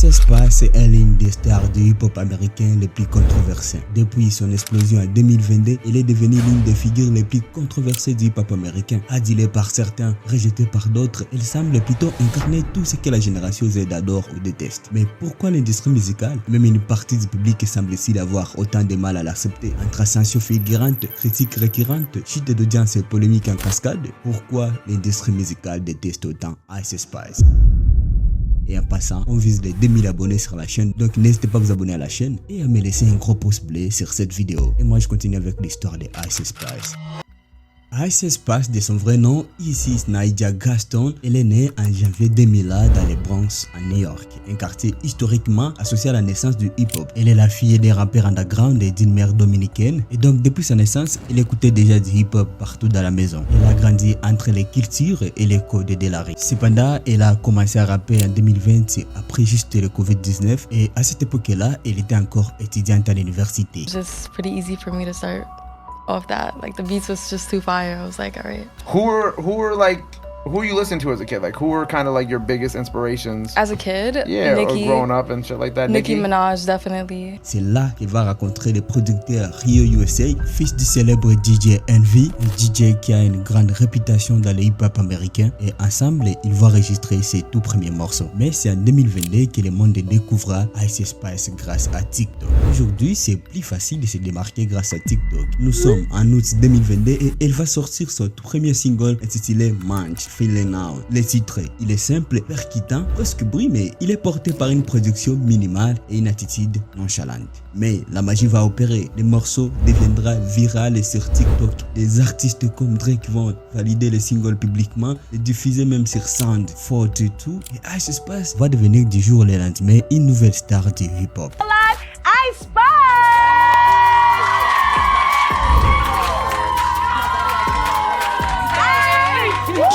Ice Spice est l'une des stars du hip-hop américain les plus controversées. Depuis son explosion en 2022, il est devenu l'une des figures les plus controversées du hip-hop américain. Adulé par certains, rejeté par d'autres, il semble plutôt incarner tout ce que la génération Z adore ou déteste. Mais pourquoi l'industrie musicale, même une partie du public semble-t-il avoir autant de mal à l'accepter? Entre ascension fulgurante, critiques récurrentes, chute d'audience et polémiques en cascade, pourquoi l'industrie musicale déteste autant Ice Spice? Et en passant, on vise les 2000 abonnés sur la chaîne, donc n'hésitez pas à vous abonner à la chaîne et à me laisser un gros pouce bleu sur cette vidéo. Et moi je continue avec l'histoire de Ice Spice. Ice Spice, de son vrai nom, Isis Naija Gaston, elle est née en janvier 2001 dans le Bronx, en New York, un quartier historiquement associé à la naissance du hip-hop. Elle est la fille d'un rappeur underground et d'une mère dominicaine, et donc depuis sa naissance, elle écoutait déjà du hip-hop partout dans la maison. Elle a grandi entre les cultures et les codes de la rue. Cependant, elle a commencé à rapper en 2020, après juste le Covid-19, et à cette époque-là, elle était encore étudiante à l'université. Just pretty easy for me to start off that. Like the beats was just too fire. I was like, all right. Who you listened to as a kid? Like who were kind of like your biggest inspirations? As a kid, Yeah, Nicki, or growing up and shit like that. Nicki Minaj, definitely. C'est là qu'il va rencontrer le producteur Rio USA, fils du célèbre DJ Envy, un DJ qui a une grande réputation dans le hip-hop américain, et ensemble, ils vont enregistrer ses tout premiers morceaux. Mais c'est en 2022 que le monde découvrira Ice Spice grâce à TikTok. Aujourd'hui, c'est plus facile de se démarquer grâce à TikTok. Nous sommes en août 2022 et elle va sortir son tout premier single intitulé Munch. Feeling Now. Le titre, il est simple, percutant, presque bruit, mais il est porté par une production minimale et une attitude nonchalante. Mais la magie va opérer, le morceau deviendra viral sur TikTok. Des artistes comme Drake vont valider le single publiquement et diffuser même sur Sound 422, et Ice Spice va devenir du jour au lendemain une nouvelle star du hip-hop. Ice Spice!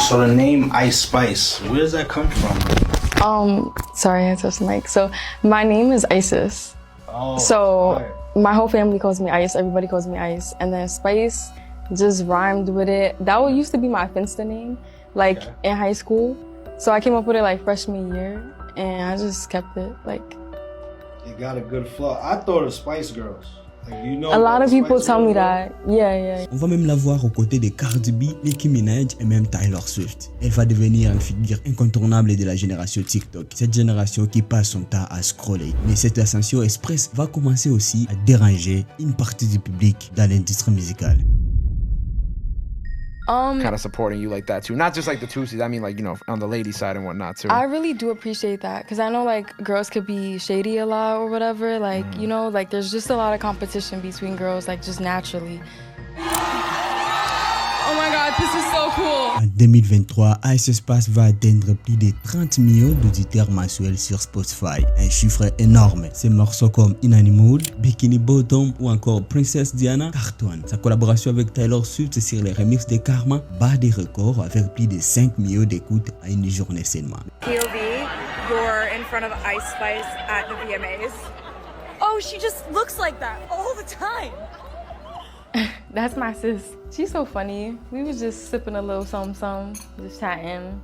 So the name Ice Spice, where does that come from? Sorry, I touched the mic. So my name is Isis. Oh, So right. my whole family calls me Ice. Everybody calls me Ice. And then Spice just rhymed with it. That used to be my Finsta name, like in high school. So I came up with it like freshman year, and I just kept it like. You got a good flow. I thought of Spice Girls. Like, you know, A lot about of people Spice tell me Girls, that. Yeah. On va même la voir aux côtés de Cardi B, Nicki Minaj et même Taylor Swift. Elle va devenir une figure incontournable de la génération TikTok. Cette génération qui passe son temps à scroller. Mais cette ascension express va commencer aussi à déranger une partie du public dans l'industrie musicale. Kind of supporting you like that too. Not just like the Tusies, I mean like, you know, on the lady side and whatnot too. I really do appreciate that, because I know like girls could be shady a lot or whatever. Like, you know, like there's just a lot of competition between girls, like just naturally. Oh my God, this is so cool. En 2023, Ice Spice va atteindre plus de 30 millions d'auditeurs mensuels sur Spotify. Un chiffre énorme. Ses morceaux comme Inanimate, Bikini Bottom ou encore Princess Diana cartonnent. Sa collaboration avec Taylor Swift sur les remixes de Karma bat des records avec plus de 5 millions d'écoutes à une journée seulement. POV, you're in front of Ice Spice at the VMAs. Oh, she just looks like that all the time. That's my sis. She's so funny. We was just sipping a little something, just chatting,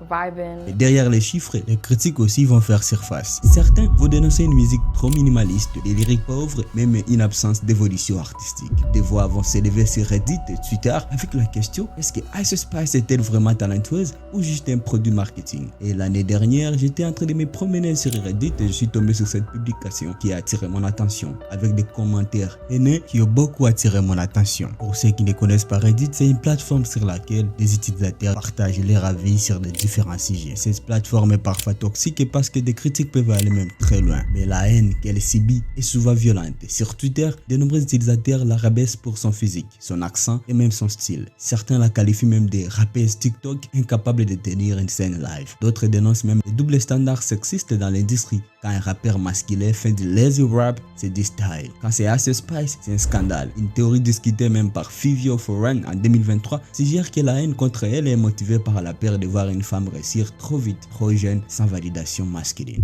vibing. Et derrière les chiffres, les critiques aussi vont faire surface. Certains vont dénoncer une musique trop minimaliste, des lyriques pauvres, même une absence d'évolution artistique. Des voix vont s'élever sur Reddit et Twitter avec la question: est-ce que Ice Spice est-elle vraiment talentueuse ou juste un produit marketing? Et l'année dernière, j'étais en train de me promener sur Reddit et je suis tombé sur cette publication qui a attiré mon attention, avec des commentaires haineux qui ont beaucoup attiré mon attention. Pour ceux qui ne connaissent pas Reddit, c'est une plateforme sur laquelle les utilisateurs partagent leurs avis sur des différents sujets. Cette plateforme est parfois toxique parce que des critiques peuvent aller même très loin. Mais la haine qu'elle subit est souvent violente. Sur Twitter, de nombreux utilisateurs la rabaissent pour son physique, son accent et même son style. Certains la qualifient même de rappeuse TikTok incapable de tenir une scène live. D'autres dénoncent même les doubles standards sexistes dans l'industrie. Quand un rappeur masculin fait du lazy rap, c'est du style. Quand c'est Ice Spice, c'est un scandale. Une théorie discutée même par Fivio Foreign en 2023 suggère que la haine contre elle est motivée par la peur de voir une femme réussir trop vite, trop jeune, sans validation masculine.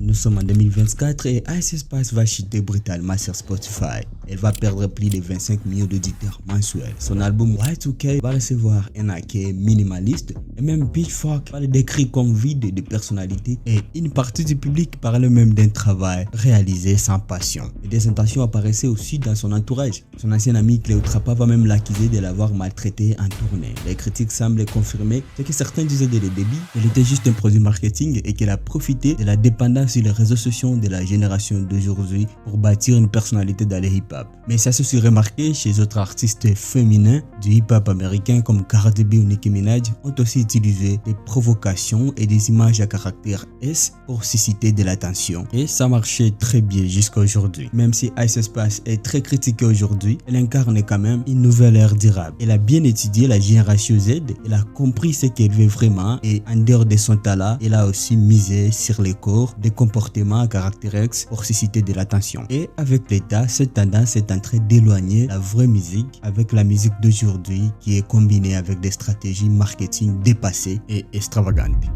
Nous sommes en 2024 et Ice Spice va chuter brutalement sur Spotify. Elle va perdre plus de 25 millions d'auditeurs mensuels. Son album Y2K va recevoir un accueil minimaliste et même Pitchfork va le décrire comme vide de personnalité et une partie du public parle même d'un travail réalisé sans passion. Et des intentions apparaissaient aussi dans son entourage. Son ancien ami Cléo Trapa va même l'accuser de l'avoir maltraité en tournée. Les critiques semblent confirmer ce que certains disaient dès le début. Elle était juste un produit marketing et qu'elle a profité de la dépendance sur les réseaux sociaux de la génération d'aujourd'hui pour bâtir une personnalité dans le hip-hop. Mais ça se suis remarqué chez d'autres artistes féminins du hip-hop américain comme Cardi B ou Nicki Minaj ont aussi utilisé des provocations et des images à caractère S pour susciter de l'attention. Et ça marchait très bien jusqu'à aujourd'hui. Même si Ice Spice est très critiquée aujourd'hui, elle incarne quand même une nouvelle ère durable. Elle a bien étudié la génération Z, elle a compris ce qu'elle veut vraiment et en dehors de son talent, elle a aussi misé sur les corps, des comportements à caractère X pour susciter de l'attention. Et avec l'état, cette tendance est en train d'éloigner la vraie musique avec la musique d'aujourd'hui qui est combinée avec des stratégies marketing dépassées et extravagantes.